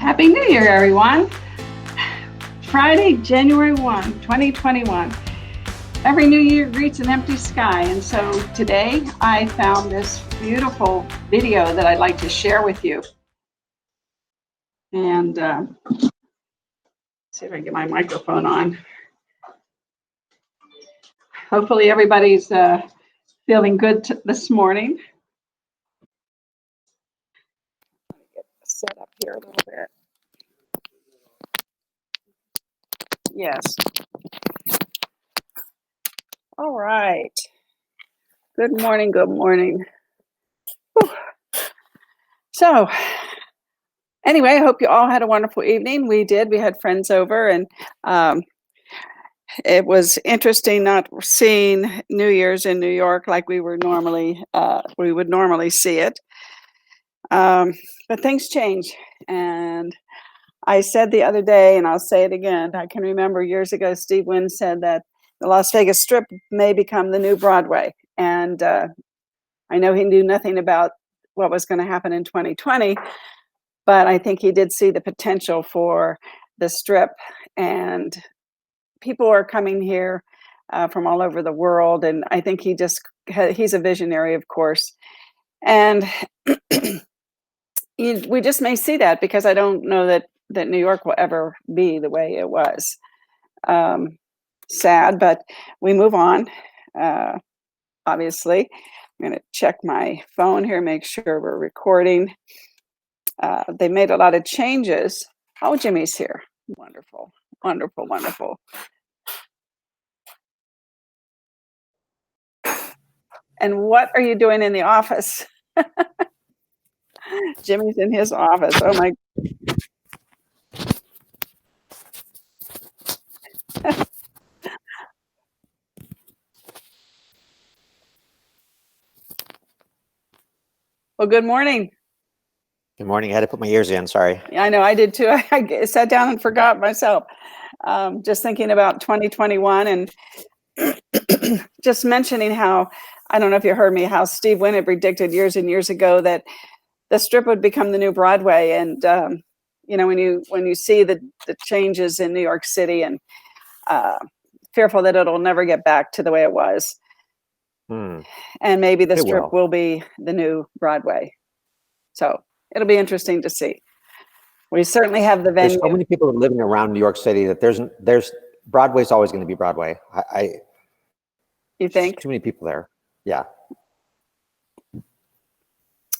Happy New Year, everyone. Friday, January 1, 2021. Every new year greets an empty sky. And so today I found this beautiful video that I'd like to share with you. And see if I can get my microphone on. Hopefully everybody's feeling good this morning. Let me get set up here a little bit. Yes. All right. Good morning. Good morning. Whew. So anyway, I hope you all had a wonderful evening. We did. We had friends over, and it was interesting not seeing New Year's in New York like we would normally see it. But things change, and I said the other day, and I'll say it again. I can remember years ago, Steve Wynn said that the Las Vegas Strip may become the new Broadway, and I know he knew nothing about what was going to happen in 2020, but I think he did see the potential for the Strip, and people are coming here from all over the world, and I think he's a visionary, of course, and we just may see that, because I don't know that New York will ever be the way it was. Sad, but we move on. Obviously, I'm going to check my phone here, make sure we're recording. They made a lot of changes. Oh, Jimmy's here. Wonderful, wonderful, wonderful. And what are you doing in the office? Jimmy's in his office. Oh my. Well, good morning. Good morning. I had to put my ears in. Sorry. Yeah, I know. I did too. I sat down and forgot myself. Just thinking about 2021 and just mentioning how, I don't know if you heard me, how Steve Wynn had predicted years and years ago that the Strip would become the new Broadway. And you know, when you see the changes in New York City, and fearful that it'll never get back to the way it was. And maybe the Strip will be the new Broadway. So it'll be interesting to see. We certainly have the venue. There's so many people living around New York City that there's Broadway's always going to be Broadway. You think? Too many people there. Yeah.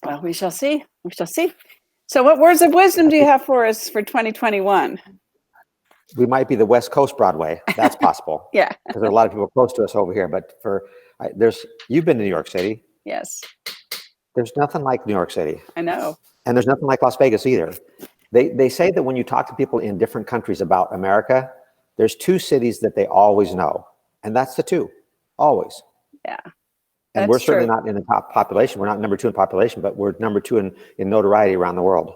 Well, we shall see. We shall see. So what words of wisdom do you have for us for 2021? We might be the West Coast Broadway. That's possible. Yeah. Because there are a lot of people close to us over here. But you've been to New York City. Yes. There's nothing like New York City. I know. And there's nothing like Las Vegas either. They say that when you talk to people in different countries about America, there's two cities that they always know. And that's the two. Always. Yeah. And we're certainly not in the top population. We're not number 2 in population, but we're number 2 in notoriety around the world.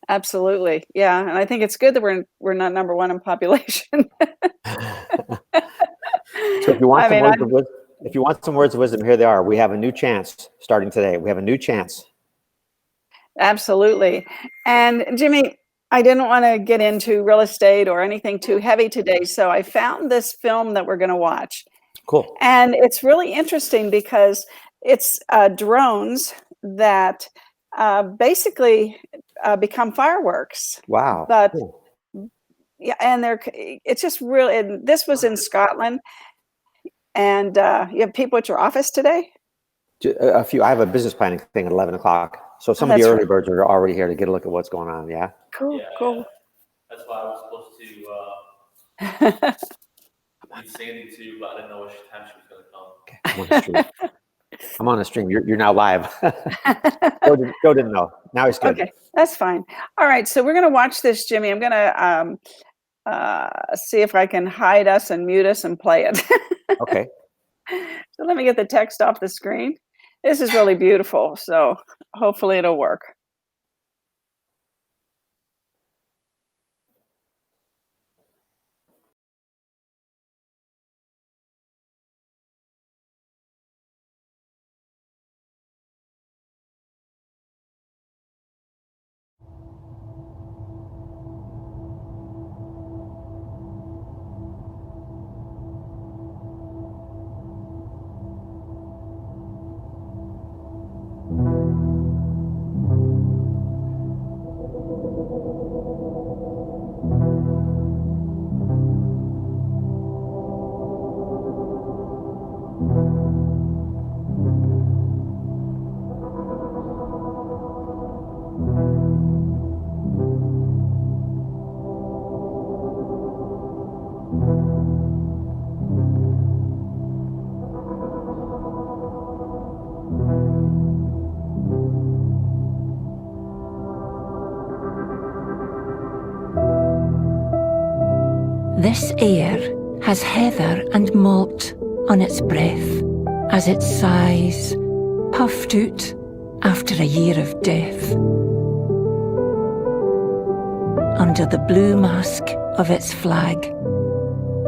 Absolutely. Yeah. And I think it's good that we're not number 1 in population. So if you want some words of wisdom, here they are. We have a new chance starting today. We have a new chance. Absolutely. And Jimmy, I didn't want to get into real estate or anything too heavy today. So I found this film that we're going to watch. Cool. And it's really interesting because it's drones that basically become fireworks. Wow. But cool. yeah, and it's just really, and this was in Scotland. And you have people at your office today? A few. I have a business planning thing at 11 o'clock. So some of the early birds are already here to get a look at what's going on. Yeah. Cool. Yeah, cool. Yeah. That's why I was supposed to need Sandy too, but I didn't know which time she was going to come. Okay. I'm on a stream. You're now live. Joe didn't know. Now he's good. Okay, that's fine. All right, so we're going to watch this, Jimmy. I'm going to see if I can hide us and mute us and play it. Okay. So let me get the text off the screen. This is really beautiful, so hopefully it'll work. This air has heather and malt on its breath as it sighs, puffed out after a year of death. Under the blue mask of its flag,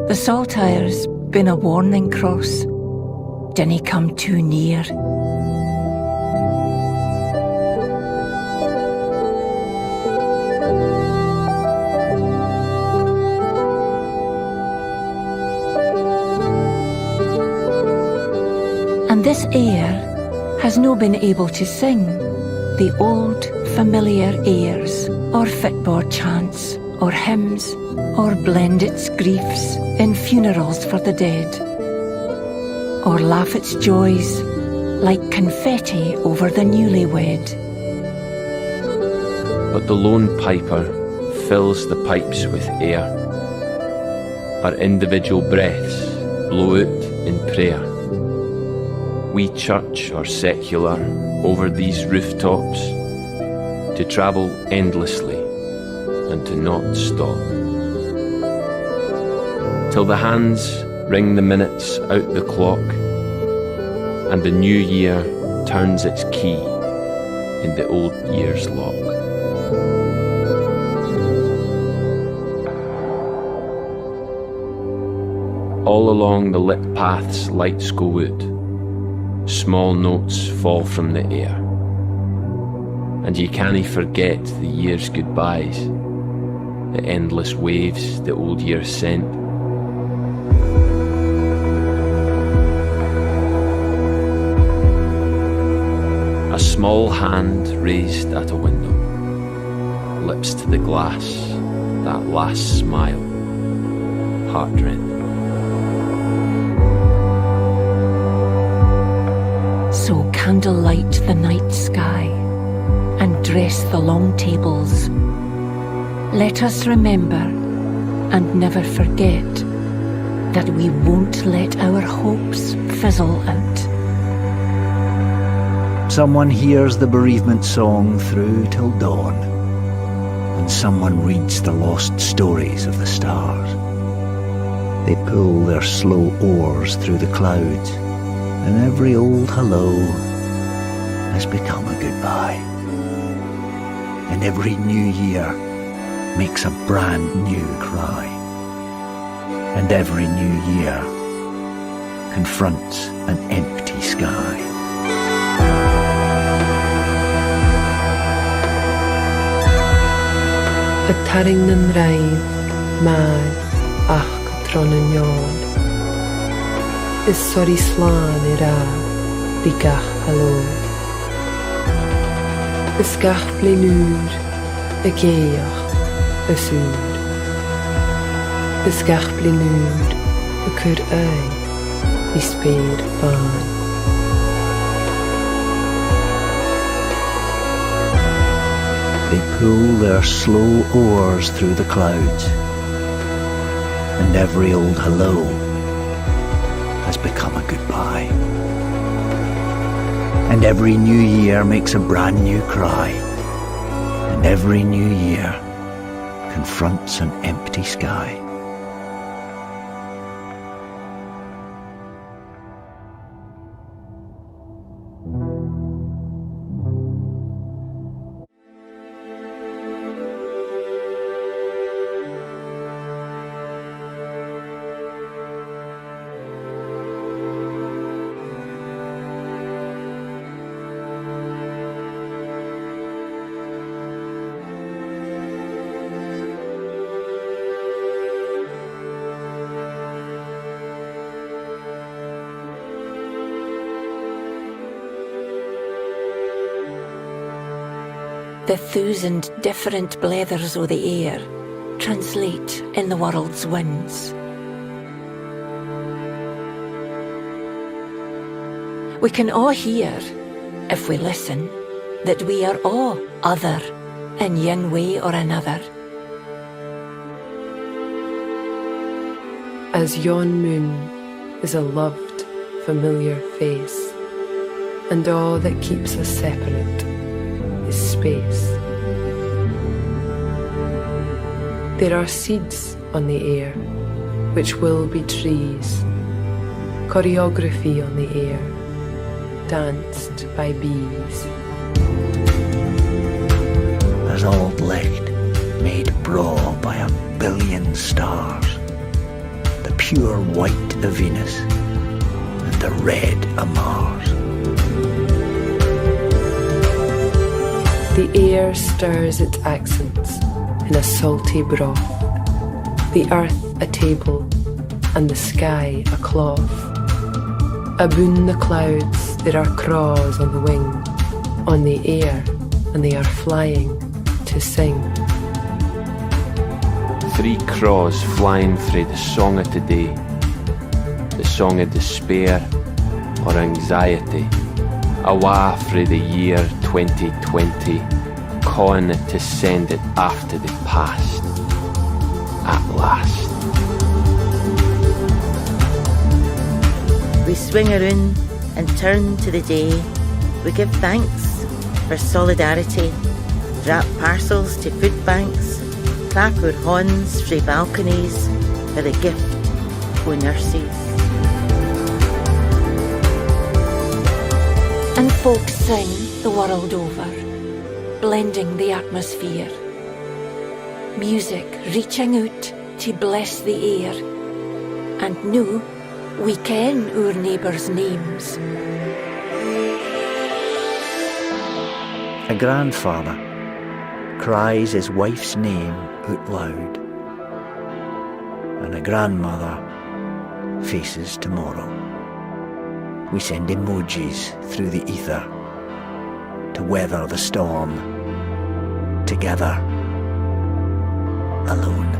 the saltire's been a warning cross. Dinna come too near. And this air has no been able to sing the old familiar airs, or footboard chants, or hymns, or blend its griefs in funerals for the dead, or laugh its joys like confetti over the newlywed. But the lone piper fills the pipes with air. Our individual breaths blow out in prayer. We church or secular over these rooftops to travel endlessly and to not stop. Till the hands ring the minutes out the clock and the new year turns its key in the old year's lock. All along the lit paths lights go out. Small notes fall from the air, and you cannae forget the year's goodbyes, the endless waves the old year sent. A small hand raised at a window, lips to the glass, that last smile, heart-rent. So candlelight the night sky and dress the long tables. Let us remember and never forget that we won't let our hopes fizzle out. Someone hears the bereavement song through till dawn, and someone reads the lost stories of the stars. They pull their slow oars through the clouds, and every old hello has become a goodbye. And every new year makes a brand new cry. And every new year confronts an empty sky. Y taring yn raidd, mad, ach tron yn iod. Is sori slan i'r a, di gach halod. Is gach blinwr, y geioch, y sŵr. Is gach blinwr, y cwr ei, i sped ban. They pull their slow oars through the clouds, and every old hello has become a goodbye. And every new year makes a brand new cry, and every new year confronts an empty sky. The thousand different blethers o' the air translate in the world's winds. We can all hear, if we listen, that we are all other in one way or another. As yon moon is a loved, familiar face, and all that keeps us separate is space. There are seeds on the air, which will be trees. Choreography on the air, danced by bees. There's old licht made braw by 1 billion stars, the pure white of Venus and the red of Mars. The air stirs its accents in a salty broth, the earth a table and the sky a cloth. Aboon the clouds there are craws on the wing, on the air, and they are flying to sing. 3 craws flying through the song of today, the song of despair or anxiety, awa through the year 2020, calling it to send it after the past, at last. We swing around and turn to the day. We give thanks for solidarity, wrap parcels to food banks, clap our horns frae balconies for the gift o' nurses. And folk sing the world over, blending the atmosphere. Music reaching out to bless the air. And now we ken our neighbours' names. A grandfather cries his wife's name out loud, and a grandmother faces tomorrow. We send emojis through the ether to weather the storm, together, alone.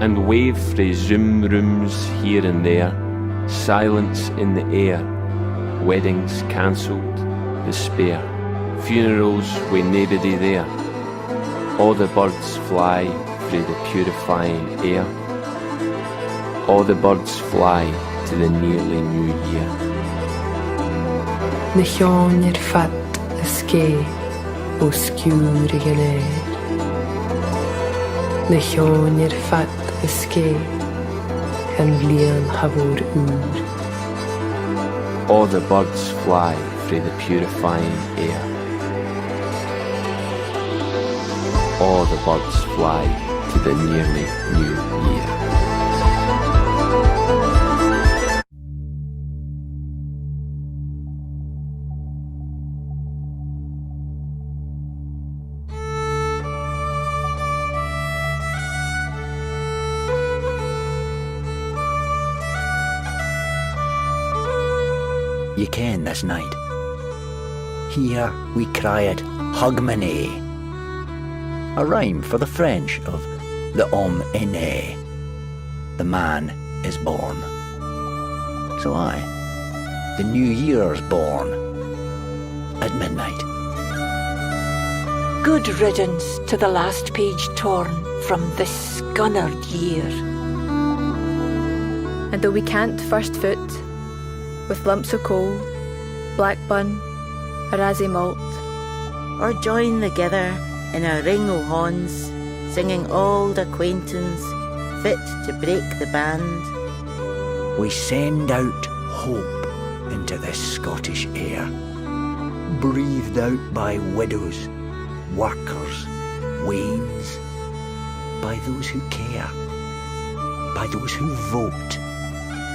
And wave frae Zoom rooms here and there, silence in the air, weddings cancelled, despair, funerals with nobody there. All the birds fly through the purifying air. All the birds fly to the nearly new year. Na cheann fat a scé ó sciúr i gnéir. Na cheann fat a scé an bhliain chabhór úr. All the birds fly through the purifying air. All the birds fly to the nearly new year. You ken this night. Here we cry it Hogmanay, a rhyme for the French of the homme est né, the man is born. So aye, the new year's born at midnight. Good riddance to the last page torn from this scunnered year. And though we can't first foot, with lumps of coal, black bun, a rassie malt, Or join together in a ring o' horns, singing old acquaintance, fit to break the band. We send out hope into this Scottish air, breathed out by widows, workers, wains, by those who care, by those who vote,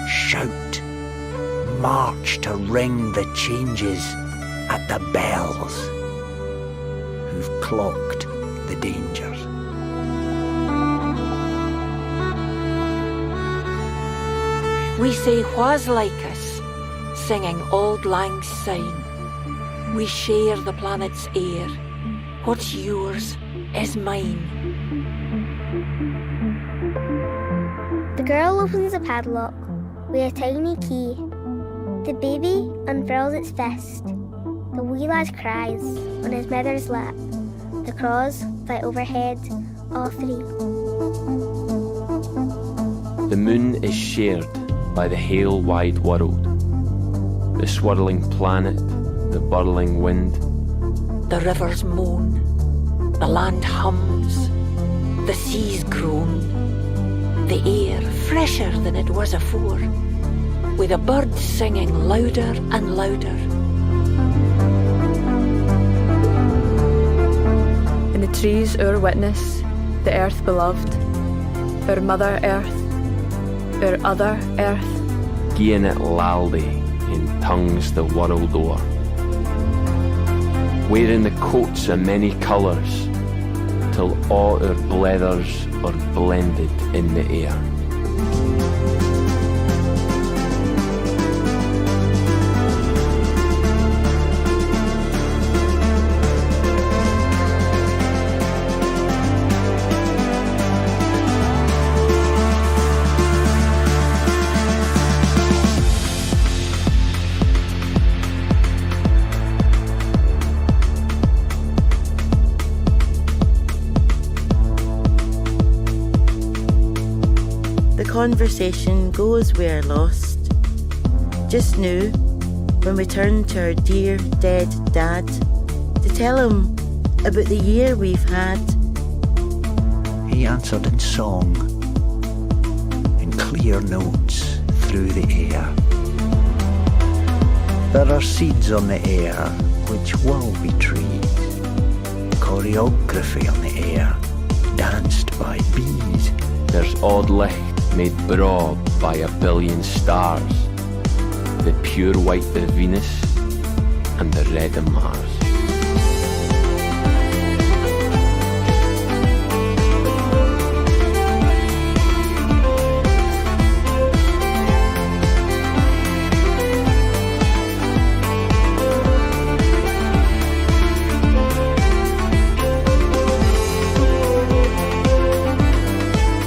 shout, march to ring the changes at the bells, who've clocked the dangers. We say wha's like us, singing Auld Lang Syne. We share the planet's air. What's yours is mine. The girl opens the padlock with a tiny key. The baby unfurls its fist. The wee lad cries on his mother's lap. The crows fly overhead, all three. The moon is shared by the hail wide world. The swirling planet, the burling wind. The rivers moan, the land hums, the seas groan. the air fresher than it was afore, with the birds singing louder and louder. In the trees our witness, the earth beloved, our mother earth, our other earth, Gien it laldy in tongues the world o'er, wearing the coats of many colours, till all our blethers are blended in the air. Conversation goes where lost. Just now, when we turn to our dear dead dad to tell him about the year we've had, he answered in song, in clear notes through the air. There are seeds on the air which will be trees, choreography on the air, danced by bees. There's odd licht made braw by a billion stars, the pure white of Venus and the red of Mars.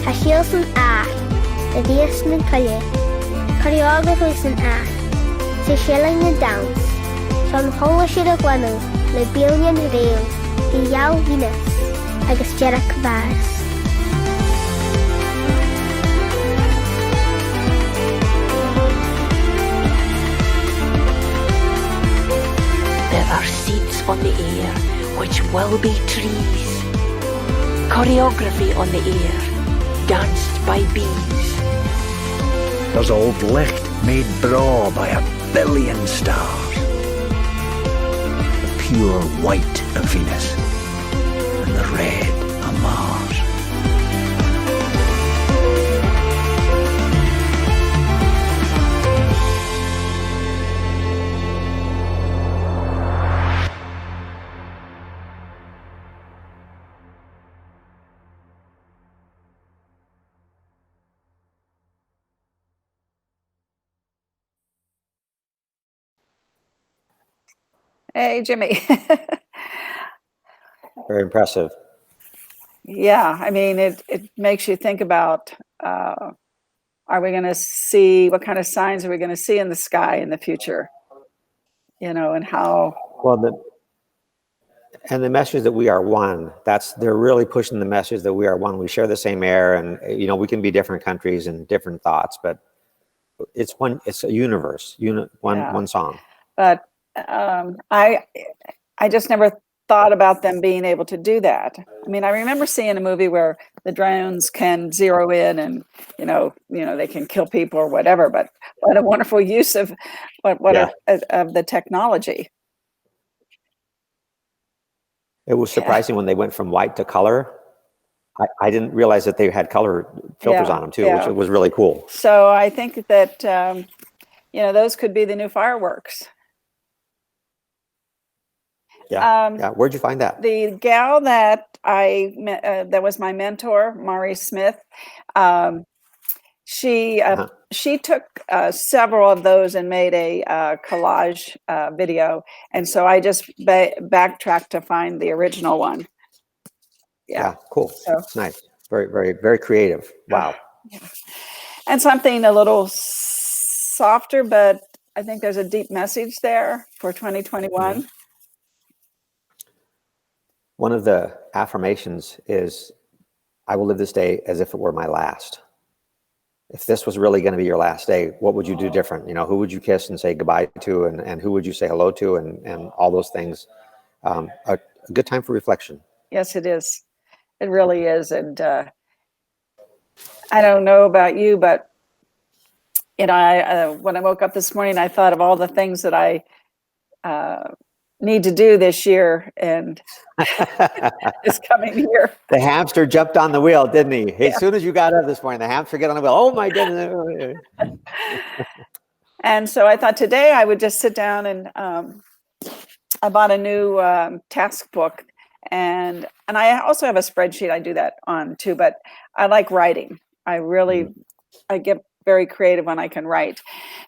Hashiel an ath, the dheas na cuile, choreography an ath, sa shilling na dance, son chola siad a gwanel, le billion rail, the yaw Venus, agus Jerach Vars. There are seeds on the air which will be trees, choreography on the air, danced by bees. There's old licht made braw by a billion stars, the pure white of Venus and the red of Mars. Hey, Jimmy. Very impressive. Yeah, I mean, it makes you think about, are we going to see, what kind of signs are we going to see in the sky in the future? You know, and how... Well, the message that we are one, they're really pushing the message that we are one. We share the same air, and, you know, we can be different countries and different thoughts, but it's a universe, one song. But I just never thought about them being able to do that. I mean, I remember seeing a movie where the drones can zero in and, you know, they can kill people or whatever, but what a wonderful use of of the technology. It was surprising when they went from white to color. I didn't realize that they had color filters on them too, which was really cool. So I think that, you know, those could be the new fireworks. Yeah. Where'd you find that? The gal that that was my mentor, Mari Smith. She took several of those and made a collage video, and so I just backtracked to find the original one. Yeah, cool. So, it's nice. Very, very, very creative. Wow. And something a little softer, but I think there's a deep message there for 2021. Mm-hmm. One of the affirmations is, I will live this day as if it were my last. If this was really going to be your last day, what would you do different? You know, who would you kiss and say goodbye to, and who would you say hello to, and all those things. A good time for reflection. Yes, it is. It really is. And I don't know about you, but you know, when I woke up this morning, I thought of all the things that I need to do this year and this coming year. The hamster jumped on the wheel, didn't he? Yeah. As soon as you got up this morning, the hamster got on the wheel. Oh my goodness. And so I thought today I would just sit down and I bought a new task book, and I also have a spreadsheet I do that on too, but I like writing. I get very creative when I can write.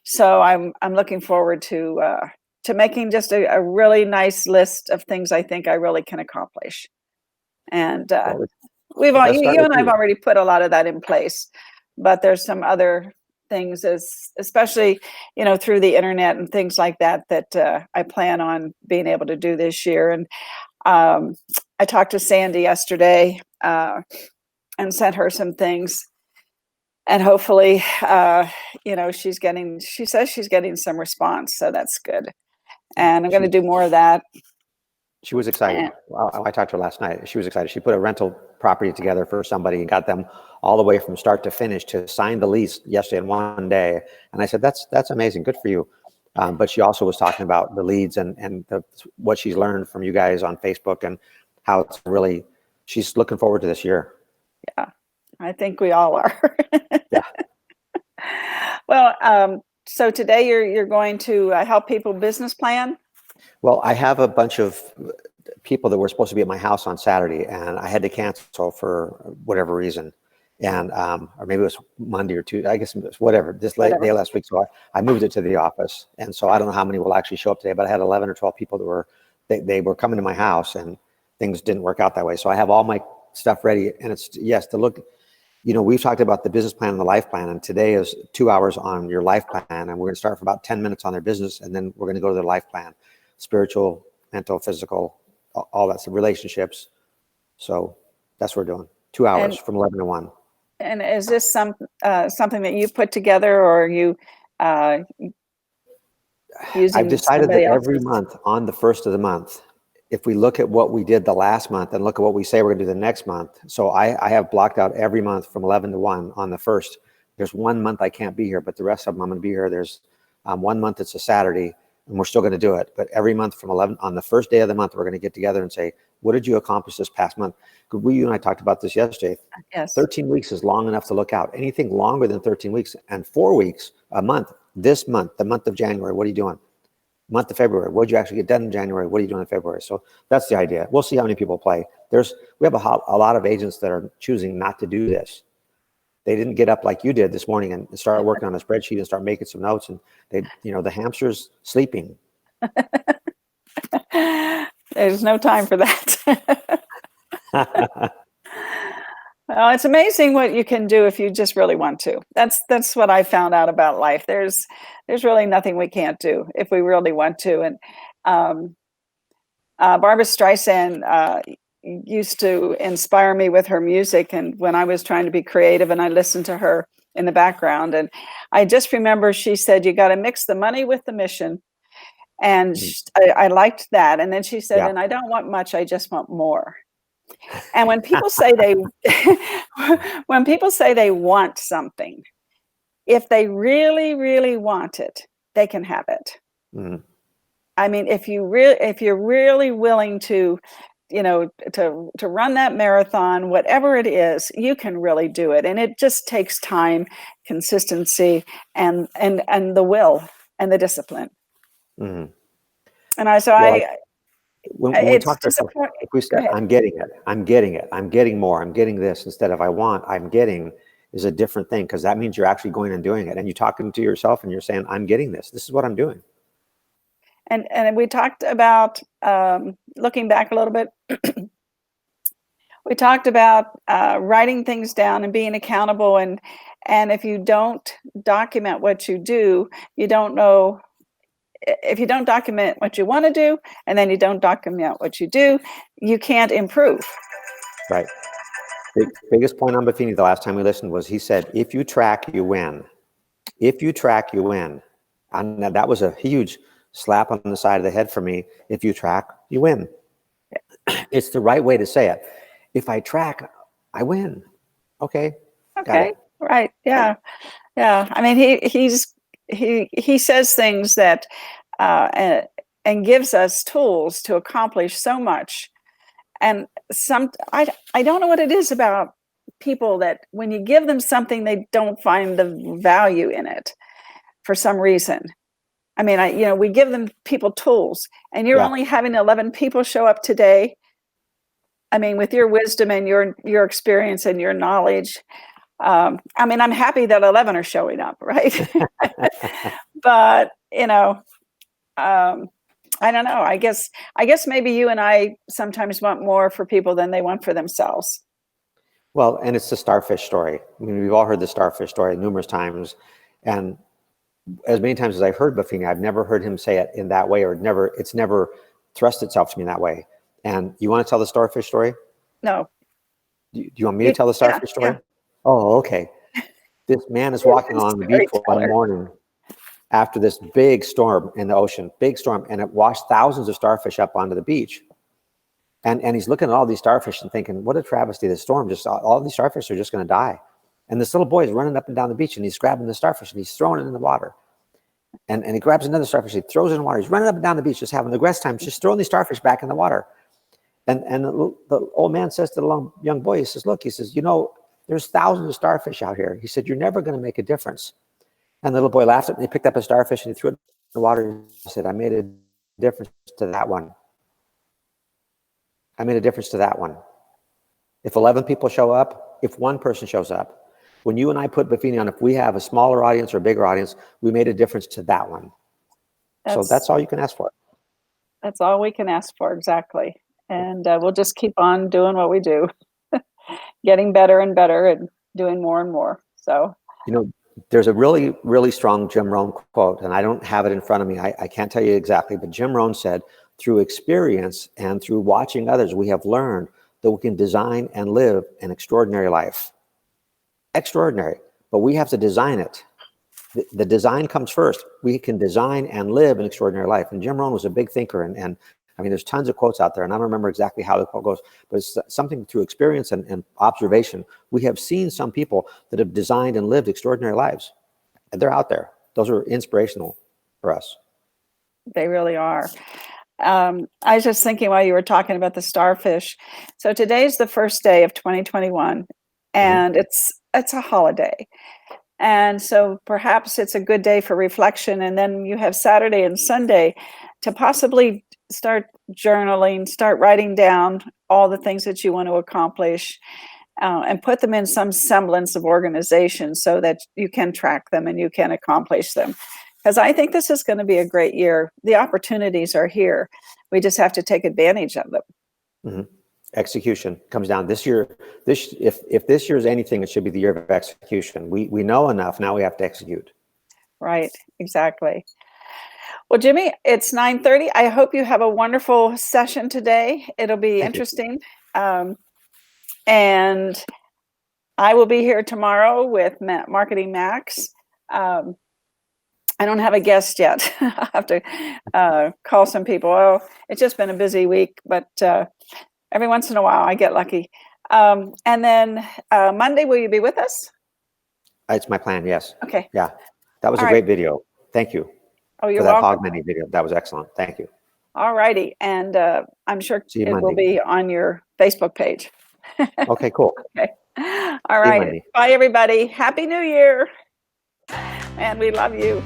So I'm looking forward to making just a really nice list of things I think I really can accomplish. And you and I have already put a lot of that in place, but there's some other things, especially, you know, through the internet and things like that, that I plan on being able to do this year. And I talked to Sandy yesterday and sent her some things. And hopefully, you know, she says she's getting some response. So that's good. And I'm going to do more of that. She was excited. I talked to her last night. She was excited. She put a rental property together for somebody and got them all the way from start to finish to sign the lease yesterday in one day. And I said, that's amazing. Good for you. But she also was talking about the leads and what she's learned from you guys on Facebook and how it's really, she's looking forward to this year. Yeah, I think we all are. Yeah. Well, so today you're going to help people business plan? Well, I have a bunch of people that were supposed to be at my house on Saturday, and I had to cancel for whatever reason. And or maybe it was Monday or Tuesday, I guess it was whatever, this late day last week. So I moved it to the office. And so I don't know how many will actually show up today, but I had 11 or 12 people that they were coming to my house, and things didn't work out that way. So I have all my stuff ready, and it's, yes, to look, you know, we've talked about the business plan and the life plan, and today is 2 hours on your life plan, and we're going to start for about 10 minutes on their business, and then we're going to go to their life plan, spiritual, mental, physical, all that's relationships. So that's what we're doing. 2 hours from 11 to 1. And is this something that you put together, or are you using? I've decided that every month on the first of the month, if we look at what we did the last month and look at what we say we're going to do the next month. So I have blocked out every month from 11 to 1 on the first. There's 1 month I can't be here, but the rest of them I'm going to be here. There's 1 month it's a Saturday, and we're still going to do it. But every month from 11, on the first day of the month, we're going to get together and say, what did you accomplish this past month? Because you and I talked about this yesterday. Yes. 13 weeks is long enough to look out. Anything longer than 13 weeks and 4 weeks, a month, this month, the month of January, what are you doing? Month of February, what did you actually get done in January? What are you doing in February? So that's the idea. We'll see how many people play. We have a lot of agents that are choosing not to do this. They didn't get up like you did this morning and start working on a spreadsheet and start making some notes, and the hamster's sleeping. There's no time for that. Well, it's amazing what you can do if you just really want to. That's what I found out about life. There's really nothing we can't do if we really want to. And Barbara Streisand used to inspire me with her music, and when I was trying to be creative, and I listened to her in the background, and I just remember she said, you got to mix the money with the mission. And I liked that. And then she said, and I don't want much, I just want more. And when people say they want something, if they really, really want it, they can have it. Mm-hmm. I mean, if you're really willing to, to run that marathon, whatever it is, you can really do it. And it just takes time, consistency, and the will and the discipline. Mm-hmm. And when we talk to ourselves, if we say, I'm getting it, I'm getting more, I'm getting this, instead of I want, I'm getting, is a different thing, because that means you're actually going and doing it, and you're talking to yourself and you're saying, I'm getting this is what I'm doing. And we talked about, looking back a little bit, we talked about writing things down and being accountable, and if you don't document what you do, you don't know. If you don't document what you want to do, and then you don't document what you do, you can't improve. Right. The biggest point on Buffini the last time we listened was, he said, if you track, you win. If you track, you win. And that was a huge slap on the side of the head for me. If you track, you win. It's the right way to say it. If I track, I win. Okay, Okay. it. Right. Yeah. Yeah. I mean, he says things that, and gives us tools to accomplish so much. And I don't know what it is about people that when you give them something, they don't find the value in it for some reason. I mean, we give them people tools, and you're Yeah. only having 11 people show up today. I mean, with your wisdom and your experience and your knowledge, I mean, I'm happy that 11 are showing up, right? But I don't know. I guess maybe you and I sometimes want more for people than they want for themselves. Well, and it's the starfish story. I mean, we've all heard the starfish story numerous times, and as many times as I've heard Buffini, I've never heard him say it in that way, or it's never thrust itself to me in that way. And you want to tell the starfish story? No. Do you want me to tell the starfish story? Yeah. Oh, okay. This man is walking on the beach one morning after this big storm in the ocean, big storm, and it washed thousands of starfish up onto the beach. And he's looking at all these starfish and thinking, what a travesty, this storm, just all these starfish are just going to die. And this little boy is running up and down the beach, and he's grabbing the starfish and he's throwing it in the water. And he grabs another starfish, he throws it in the water. He's running up and down the beach, just having the best time, just throwing these starfish back in the water. And the old man says to the young boy, he says, look, he says, there's thousands of starfish out here. He said, you're never going to make a difference. And the little boy laughed at him, and he picked up a starfish and he threw it in the water. And he said, I made a difference to that one. I made a difference to that one. If 11 people show up, if one person shows up, when you and I put Buffini on, if we have a smaller audience or a bigger audience, we made a difference to that one. So that's all you can ask for. That's all we can ask for, exactly. And we'll just keep on doing what we do, getting better and better and doing more and more. So, there's a really, really strong Jim Rohn quote, and I don't have it in front of me. I can't tell you exactly, but Jim Rohn said, through experience and through watching others, we have learned that we can design and live an extraordinary life. Extraordinary, but we have to design it. The design comes first. We can design and live an extraordinary life. And Jim Rohn was a big thinker, and I mean, there's tons of quotes out there, and I don't remember exactly how the quote goes, but it's something through experience and observation. We have seen some people that have designed and lived extraordinary lives, and they're out there. Those are inspirational for us. They really are. I was just thinking while you were talking about the starfish. So today's the first day of 2021, and it's a holiday. And so perhaps it's a good day for reflection. And then you have Saturday and Sunday to possibly start journaling, start writing down all the things that you want to accomplish, and put them in some semblance of organization so that you can track them and you can accomplish them. Because I think this is going to be a great year. The opportunities are here. We just have to take advantage of them. Mm-hmm. Execution comes down this year. If this year is anything, it should be the year of execution. We know enough. Now we have to execute. Right. Exactly. Well, Jimmy, it's 9:30. I hope you have a wonderful session today. It'll be interesting. And I will be here tomorrow with Marketing Max. I don't have a guest yet. I'll have to call some people. Oh, it's just been a busy week, but every once in a while I get lucky. And then Monday, will you be with us? It's my plan, yes. Okay. Yeah, that was a great video. Thank you. Oh, you're for that welcome. Hog Mini video. That was excellent. Thank you. All righty. And I'm sure it Monday. will be on your Facebook page. Okay, cool. Okay. All right. Bye, everybody. Happy New Year. And we love you.